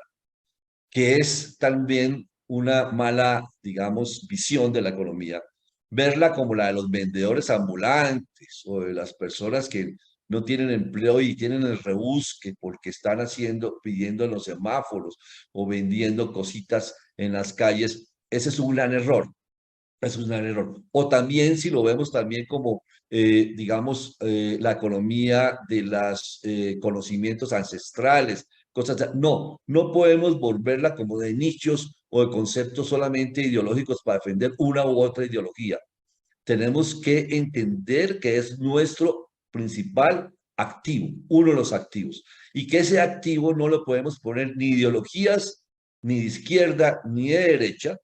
que es también una mala, digamos, visión de la economía, verla como la de los vendedores ambulantes o de las personas que no tienen empleo y tienen el rebusque porque están pidiendo en los semáforos o vendiendo cositas en las calles, ese es un gran error. Eso es un gran error. O también si lo vemos también como, digamos, la economía de los conocimientos ancestrales, cosas. No, no podemos volverla como de nichos o de conceptos solamente ideológicos para defender una u otra ideología. Tenemos que entender que es nuestro principal activo, uno de los activos, y que ese activo no lo podemos poner ni ideologías, ni de izquierda, ni de derecha,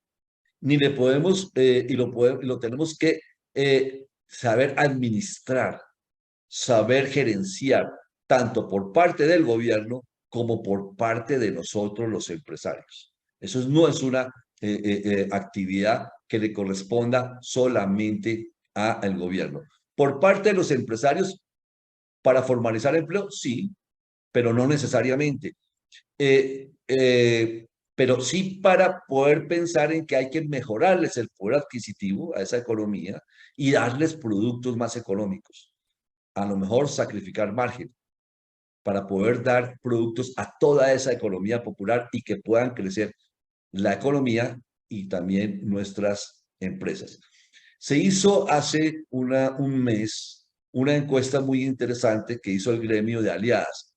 ni le podemos, lo tenemos que saber administrar, saber gerenciar, tanto por parte del gobierno como por parte de nosotros los empresarios. Eso no es una actividad que le corresponda solamente al gobierno. Por parte de los empresarios, para formalizar empleo, sí, pero no necesariamente. Pero sí para poder pensar en que hay que mejorarles el poder adquisitivo a esa economía y darles productos más económicos. A lo mejor sacrificar margen para poder dar productos a toda esa economía popular y que puedan crecer la economía y también nuestras empresas. Se hizo hace un mes una encuesta muy interesante que hizo el gremio de aliadas.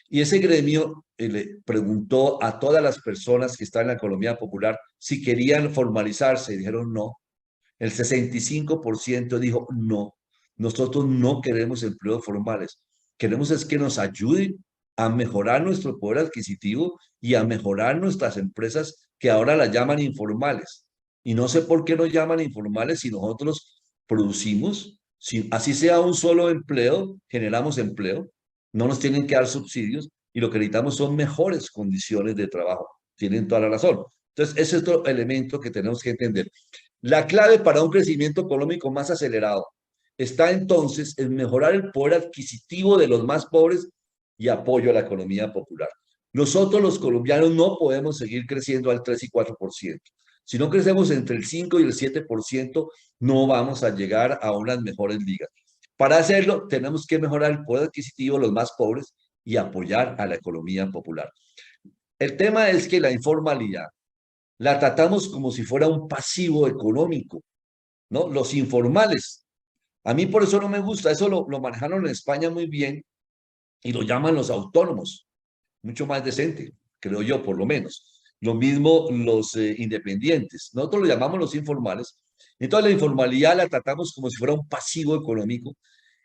Y ese gremio le preguntó a todas las personas que están en la economía popular si querían formalizarse. Y dijeron no. El 65% dijo no. Nosotros no queremos empleos formales. Queremos es que nos ayuden a mejorar nuestro poder adquisitivo y a mejorar nuestras empresas que ahora las llaman informales. Y no sé por qué nos llaman informales si nosotros producimos, si así sea un solo empleo, generamos empleo, no nos tienen que dar subsidios y lo que necesitamos son mejores condiciones de trabajo. Tienen toda la razón. Entonces, ese es otro elemento que tenemos que entender. La clave para un crecimiento económico más acelerado está entonces en mejorar el poder adquisitivo de los más pobres y apoyo a la economía popular. Nosotros los colombianos no podemos seguir creciendo al 3 y 4%. Si no crecemos entre el 5 y el 7%, no vamos a llegar a unas mejores ligas. Para hacerlo, tenemos que mejorar el poder adquisitivo de los más pobres y apoyar a la economía popular. El tema es que la informalidad la tratamos como si fuera un pasivo económico, ¿no? Los informales. A mí por eso no me gusta, eso lo manejaron en España muy bien y lo llaman los autónomos, mucho más decente, creo yo, por lo menos. Lo mismo los independientes. Nosotros lo llamamos los informales. Entonces la informalidad la tratamos como si fuera un pasivo económico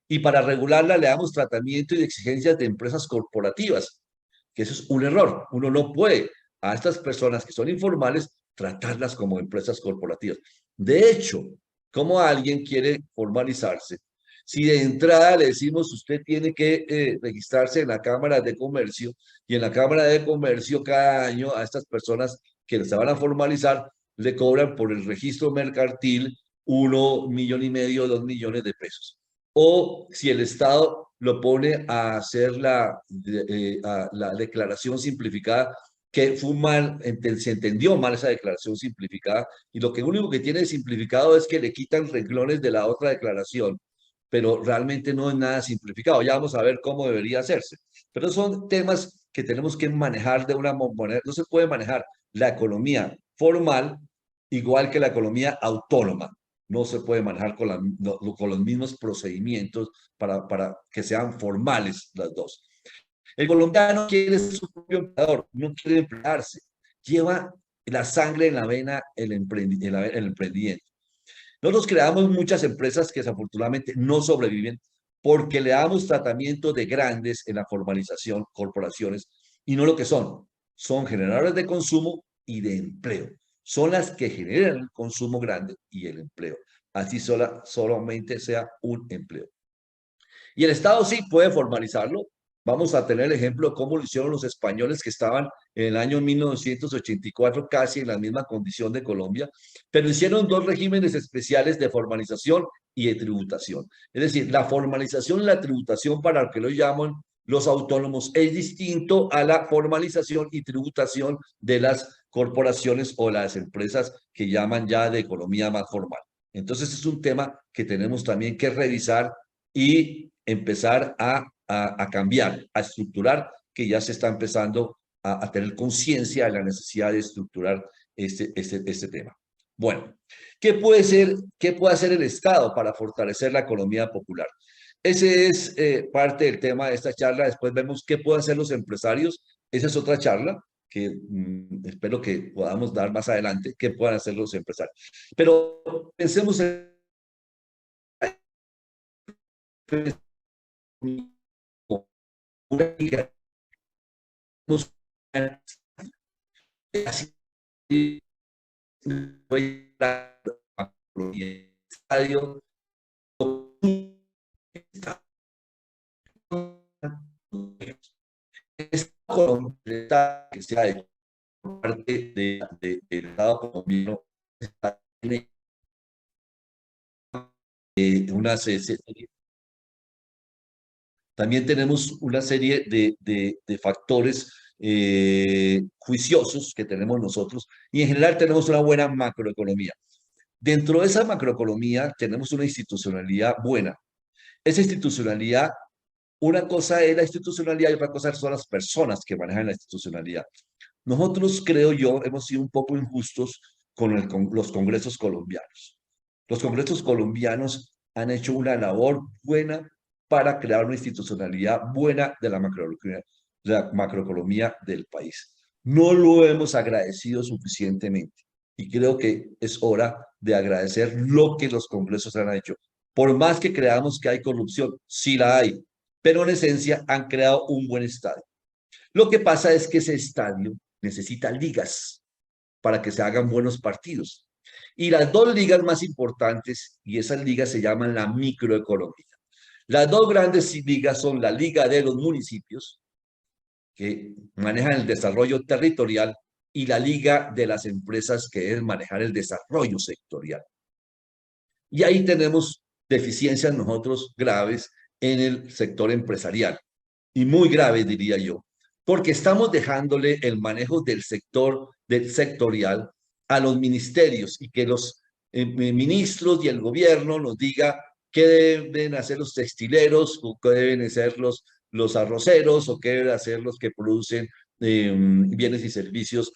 y para regularla le damos tratamiento y exigencias de empresas corporativas, que eso es un error. Uno no puede a estas personas que son informales tratarlas como empresas corporativas. De hecho, ¿cómo alguien quiere formalizarse? Si de entrada le decimos usted tiene que registrarse en la Cámara de Comercio y en la Cámara de Comercio cada año a estas personas que se van a formalizar le cobran por el registro mercantil 1,5 millones, 2 millones de pesos. O si el Estado lo pone a hacer la declaración simplificada, que fue mal, se entendió mal esa declaración simplificada, y lo que único que tiene simplificado es que le quitan renglones de la otra declaración, pero realmente no es nada simplificado. Ya vamos a ver cómo debería hacerse. Pero son temas que tenemos que manejar de una manera. No se puede manejar la economía formal igual que la economía autónoma. No se puede manejar con los mismos procedimientos para que sean formales las dos. El colombiano quiere ser su propio empleador, no quiere emplearse. Lleva la sangre en la vena el emprendimiento. Nosotros creamos muchas empresas que desafortunadamente no sobreviven porque le damos tratamiento de grandes en la formalización, corporaciones, y no lo que son. Son generadores de consumo y de empleo. Son las que generan el consumo grande y el empleo. Así solamente sea un empleo. Y el Estado sí puede formalizarlo. Vamos a tener el ejemplo de cómo lo hicieron los españoles que estaban en el año 1984 casi en la misma condición de Colombia, pero hicieron dos regímenes especiales de formalización y de tributación. Es decir, la formalización y la tributación para lo que lo llaman los autónomos es distinto a la formalización y tributación de las corporaciones o las empresas que llaman ya de economía más formal. Entonces es un tema que tenemos también que revisar y empezar a cambiar, a estructurar, que ya se está empezando a tener conciencia de la necesidad de estructurar este tema. Bueno, ¿qué puede hacer el Estado para fortalecer la economía popular? Ese es parte del tema de esta charla. Después vemos qué pueden hacer los empresarios. Esa es otra charla que espero que podamos dar más adelante, qué puedan hacer los empresarios. Pero pensemos en una liga, así estadio que sea de parte del Estado colombiano tiene una serie. También tenemos una serie de factores juiciosos que tenemos nosotros y en general tenemos una buena macroeconomía. Dentro de esa macroeconomía tenemos una institucionalidad buena. Esa institucionalidad, una cosa es la institucionalidad y otra cosa son las personas que manejan la institucionalidad. Nosotros, creo yo, hemos sido un poco injustos con los congresos colombianos. Los congresos colombianos han hecho una labor buena para crear una institucionalidad buena de la macroeconomía del país. No lo hemos agradecido suficientemente y creo que es hora de agradecer lo que los congresos han hecho. Por más que creamos que hay corrupción, sí la hay, pero en esencia han creado un buen estadio. Lo que pasa es que ese estadio necesita ligas para que se hagan buenos partidos. Y las dos ligas más importantes, y esas ligas se llaman la microeconomía. Las dos grandes ligas son la Liga de los Municipios, que manejan el desarrollo territorial, y la Liga de las Empresas, que es manejar el desarrollo sectorial. Y ahí tenemos deficiencias nosotros graves en el sector empresarial, y muy graves, diría yo, porque estamos dejándole el manejo del sectorial a los ministerios y que los ministros y el gobierno nos diga qué deben hacer los textileros o qué deben hacer los arroceros o qué deben hacer los que producen bienes y servicios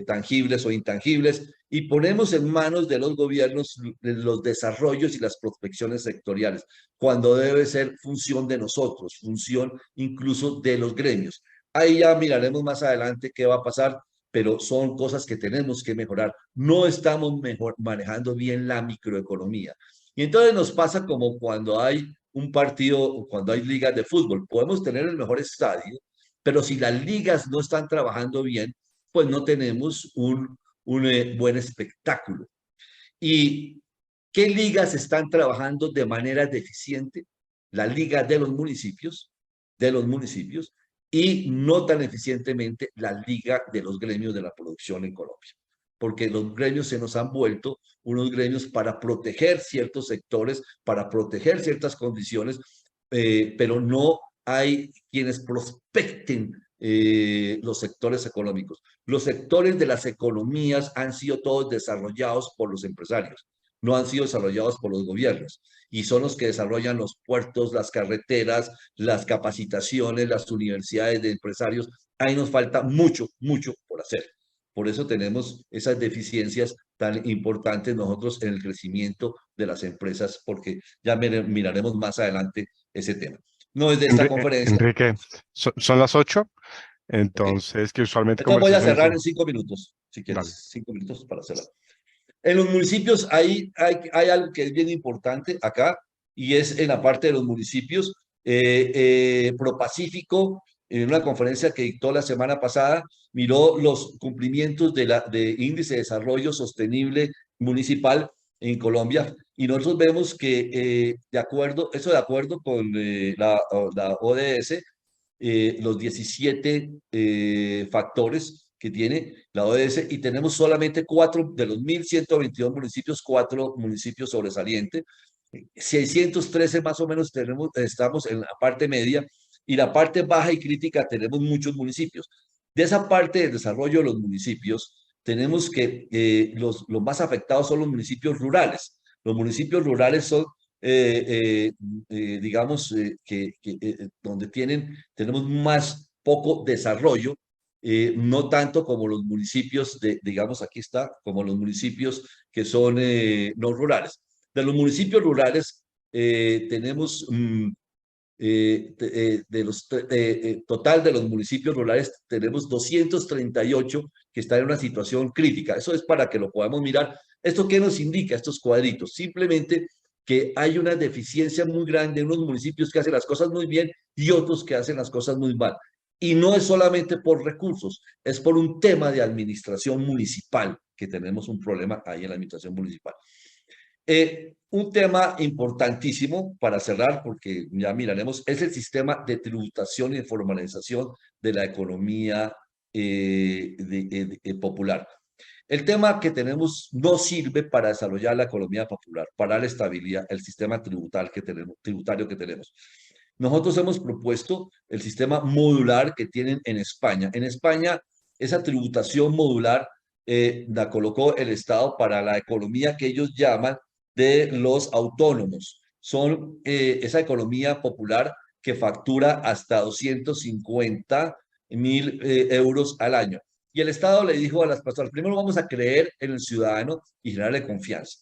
tangibles o intangibles, y ponemos en manos de los gobiernos los desarrollos y las prospecciones sectoriales, cuando debe ser función de nosotros, función incluso de los gremios. Ahí ya miraremos más adelante qué va a pasar, pero son cosas que tenemos que mejorar. No estamos manejando bien la microeconomía. Y entonces nos pasa como cuando hay un partido, cuando hay ligas de fútbol. Podemos tener el mejor estadio, pero si las ligas no están trabajando bien, pues no tenemos un buen espectáculo. ¿Y qué ligas están trabajando de manera deficiente? La liga de los municipios, y no tan eficientemente la liga de los gremios de la producción en Colombia. Porque los gremios se nos han vuelto unos gremios para proteger ciertos sectores, para proteger ciertas condiciones, pero no hay quienes prospecten los sectores económicos. Los sectores de las economías han sido todos desarrollados por los empresarios, no han sido desarrollados por los gobiernos, y son los que desarrollan los puertos, las carreteras, las capacitaciones, las universidades de empresarios. Ahí nos falta mucho, mucho por hacer. Por eso tenemos esas deficiencias tan importantes nosotros en el crecimiento de las empresas, porque ya miraremos más adelante ese tema. No es de esta conferencia. Enrique, son las 8, entonces que usualmente Entonces voy a conversamos cerrar en 5 minutos, si Dale. quieres, 5 minutos para cerrar. En los municipios hay algo que es bien importante acá, y es en la parte de los municipios. ProPacífico, en una conferencia que dictó la semana pasada, miró los cumplimientos de Índice de Desarrollo Sostenible Municipal en Colombia, y nosotros vemos que de acuerdo con la ODS, los 17 factores que tiene la ODS, y tenemos solamente 4 de los 1.122 municipios, 4 municipios sobresalientes. 613 más o menos estamos en la parte media, y la parte baja y crítica tenemos muchos municipios. De esa parte del desarrollo de los municipios, tenemos que los más afectados son los municipios rurales. Los municipios rurales son digamos, donde tenemos más poco desarrollo, no tanto como los municipios digamos, aquí está, como los municipios que son no rurales. De los municipios rurales tenemos, total de los municipios rurales, tenemos 238 que están en una situación crítica. Eso es para que lo podamos mirar. ¿Esto qué nos indica, estos cuadritos? Simplemente que hay una deficiencia muy grande en unos municipios que hacen las cosas muy bien y otros que hacen las cosas muy mal. Y no es solamente por recursos, es por un tema de administración municipal, que tenemos un problema ahí en la administración municipal. Un tema importantísimo para cerrar, porque ya miraremos, es el sistema de tributación y de formalización de la economía popular. El tema que tenemos no sirve para desarrollar la economía popular, para la estabilidad, el sistema tributario que tenemos. Nosotros hemos propuesto el sistema modular que tienen en España. En España, esa tributación modular la colocó el Estado para la economía que ellos llaman de los autónomos. Son esa economía popular que factura hasta 250.000 euros al año. Y el Estado le dijo a las personas, primero vamos a creer en el ciudadano y generarle confianza.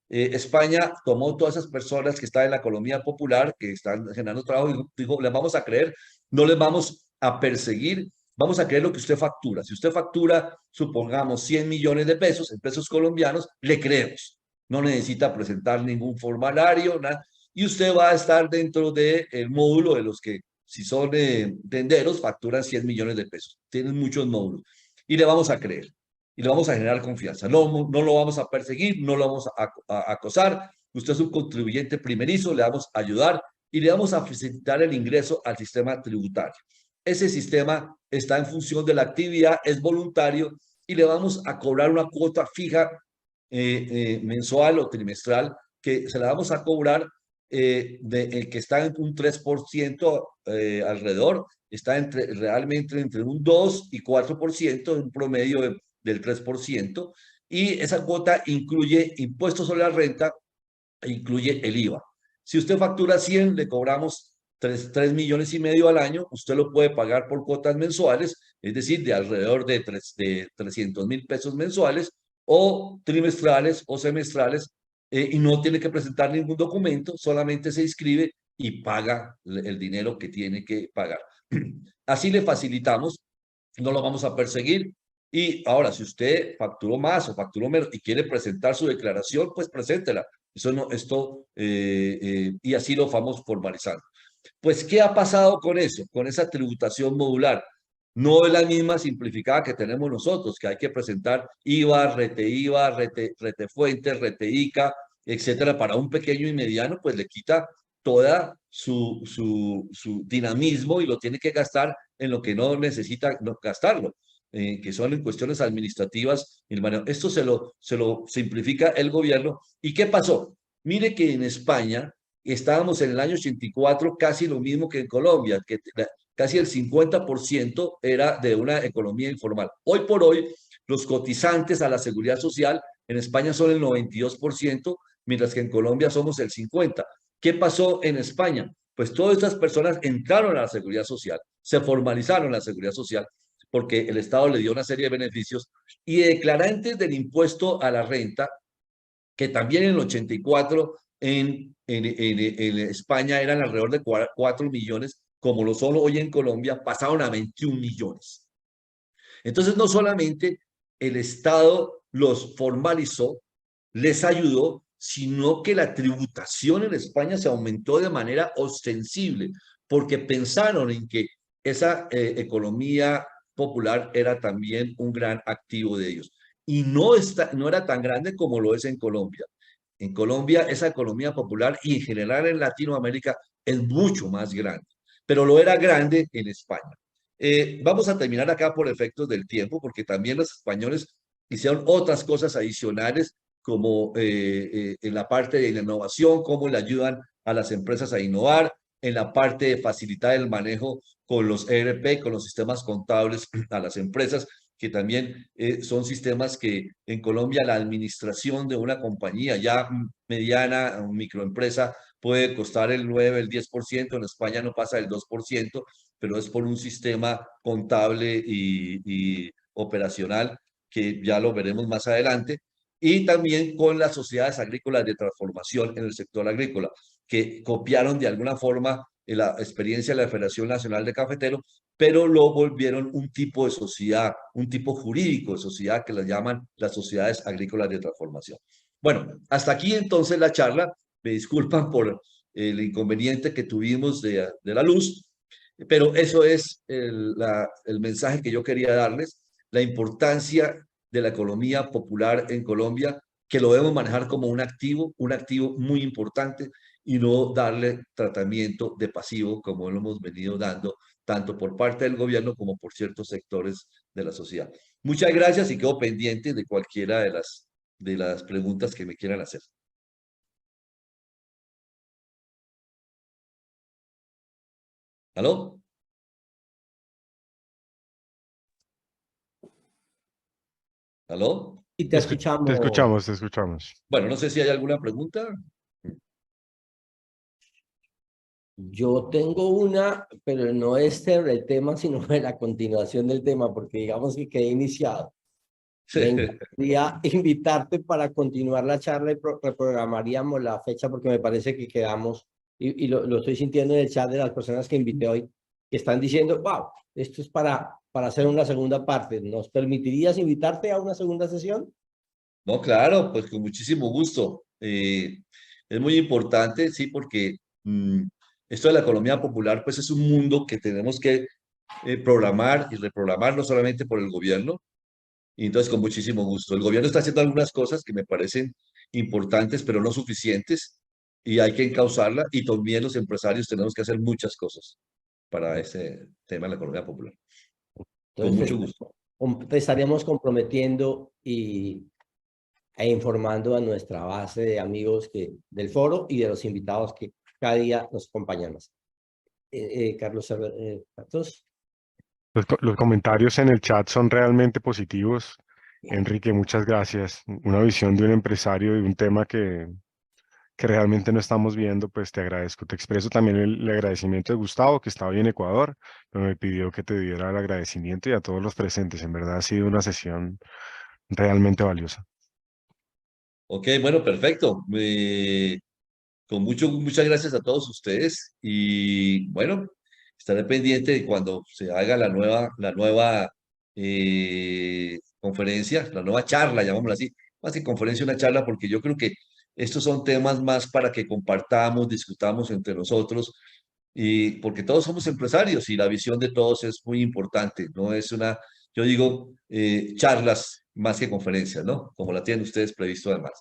España tomó todas esas personas que están en la economía popular, que están generando trabajo, y dijo, les vamos a creer, no les vamos a perseguir, vamos a creer lo que usted factura. Si usted factura, supongamos, 100 millones de pesos, en pesos colombianos, le creemos. No necesita presentar ningún formulario, nada, y usted va a estar dentro del módulo de los que, si son tenderos, facturan 100 millones de pesos. Tienen muchos módulos. Y le vamos a creer, y le vamos a generar confianza. No lo vamos a perseguir, no lo vamos a acosar. Usted es un contribuyente primerizo, le vamos a ayudar y le vamos a facilitar el ingreso al sistema tributario. Ese sistema está en función de la actividad, es voluntario, y le vamos a cobrar una cuota fija mensual o trimestral, que se la vamos a cobrar el que está en un 3% alrededor, está realmente entre un 2 y 4%, un promedio del 3%, y esa cuota incluye impuestos sobre la renta e incluye el IVA. Si usted factura 100, le cobramos 3 millones y medio al año, usted lo puede pagar por cuotas mensuales, es decir, de alrededor de 300.000 pesos mensuales, o trimestrales o semestrales, y no tiene que presentar ningún documento, solamente se inscribe y paga el dinero que tiene que pagar. Así le facilitamos, no lo vamos a perseguir. Y ahora, si usted facturó más o facturó menos y quiere presentar su declaración, pues preséntela. Eso no, y así lo vamos formalizando. Pues, ¿qué ha pasado con eso? Con esa tributación modular. No es la misma simplificada que tenemos nosotros, que hay que presentar IVA, retefuentes, reteica, etcétera. Para un pequeño y mediano, pues le quita toda su dinamismo y lo tiene que gastar en lo que no necesita gastarlo, que son en cuestiones administrativas. Esto se lo simplifica el gobierno. ¿Y qué pasó? Mire que en España estábamos en el año 84 casi lo mismo que en Colombia, que casi el 50% era de una economía informal. Hoy por hoy, los cotizantes a la seguridad social en España son el 92%, mientras que en Colombia somos el 50%. ¿Qué pasó en España? Pues todas estas personas entraron a la seguridad social, se formalizaron en la seguridad social, porque el Estado le dio una serie de beneficios, y declarantes del impuesto a la renta, que también en el 84 en España eran alrededor de 4 millones, como lo son hoy en Colombia, pasaron a 21 millones. Entonces, no solamente el Estado los formalizó, les ayudó, sino que la tributación en España se aumentó de manera ostensible, porque pensaron en que esa economía popular era también un gran activo de ellos. Y no era tan grande como lo es en Colombia. En Colombia, esa economía popular y en general en Latinoamérica es mucho más grande, pero lo era grande en España. Vamos a terminar acá por efectos del tiempo, porque también los españoles hicieron otras cosas adicionales, como en la parte de la innovación, cómo le ayudan a las empresas a innovar, en la parte de facilitar el manejo con los ERP, con los sistemas contables a las empresas, que también son sistemas que en Colombia la administración de una compañía ya mediana, microempresa, puede costar el 9, el 10%, en España no pasa del 2%, pero es por un sistema contable y operacional que ya lo veremos más adelante, y también con las sociedades agrícolas de transformación en el sector agrícola, que copiaron de alguna forma la experiencia de la Federación Nacional de Cafeteros, pero lo volvieron un tipo de sociedad, un tipo jurídico de sociedad que la llaman las sociedades agrícolas de transformación. Bueno, hasta aquí entonces la charla. Me disculpan por el inconveniente que tuvimos de la luz, pero eso es el mensaje que yo quería darles, la importancia de la economía popular en Colombia, que lo debemos manejar como un activo muy importante, y no darle tratamiento de pasivo como lo hemos venido dando, tanto por parte del gobierno como por ciertos sectores de la sociedad. Muchas gracias y quedo pendiente de cualquiera de las preguntas que me quieran hacer. ¿Aló? ¿Aló? Y te escuchamos. Te escuchamos, te escuchamos. Bueno, no sé si hay alguna pregunta. Yo tengo una, pero no es sobre el tema, sino de la continuación del tema, porque digamos que quedé iniciado. Me encantaría invitarte para continuar la charla y reprogramaríamos la fecha, porque me parece que quedamos, y lo estoy sintiendo en el chat de las personas que invité hoy, que están diciendo, wow, esto es para hacer una segunda parte. ¿Nos permitirías invitarte a una segunda sesión? No, claro, pues con muchísimo gusto. Es muy importante, sí, porque esto de la economía popular, pues es un mundo que tenemos que programar y reprogramar, no solamente por el gobierno, y entonces con muchísimo gusto. El gobierno está haciendo algunas cosas que me parecen importantes, pero no suficientes, y hay que encauzarla, y también los empresarios tenemos que hacer muchas cosas para ese tema de la economía popular. Con mucho Entonces, gusto. te estaríamos comprometiendo e informando a nuestra base de amigos del foro y de los invitados que cada día nos acompañan más. Carlos, Santos. Los comentarios en el chat son realmente positivos. Enrique, muchas gracias. Una visión de un empresario de un tema que realmente no estamos viendo, pues te agradezco. Te expreso también el agradecimiento de Gustavo, que estaba hoy en Ecuador, pero me pidió que te diera el agradecimiento y a todos los presentes. En verdad ha sido una sesión realmente valiosa. Ok, bueno, perfecto. Muchas gracias a todos ustedes y bueno, estaré pendiente de cuando se haga la nueva conferencia, la nueva charla, llamémosla así, más que conferencia, una charla, porque yo creo que estos son temas más para que compartamos, discutamos entre nosotros y porque todos somos empresarios y la visión de todos es muy importante, no es yo digo, charlas más que conferencias, ¿no? Como la tienen ustedes previsto además.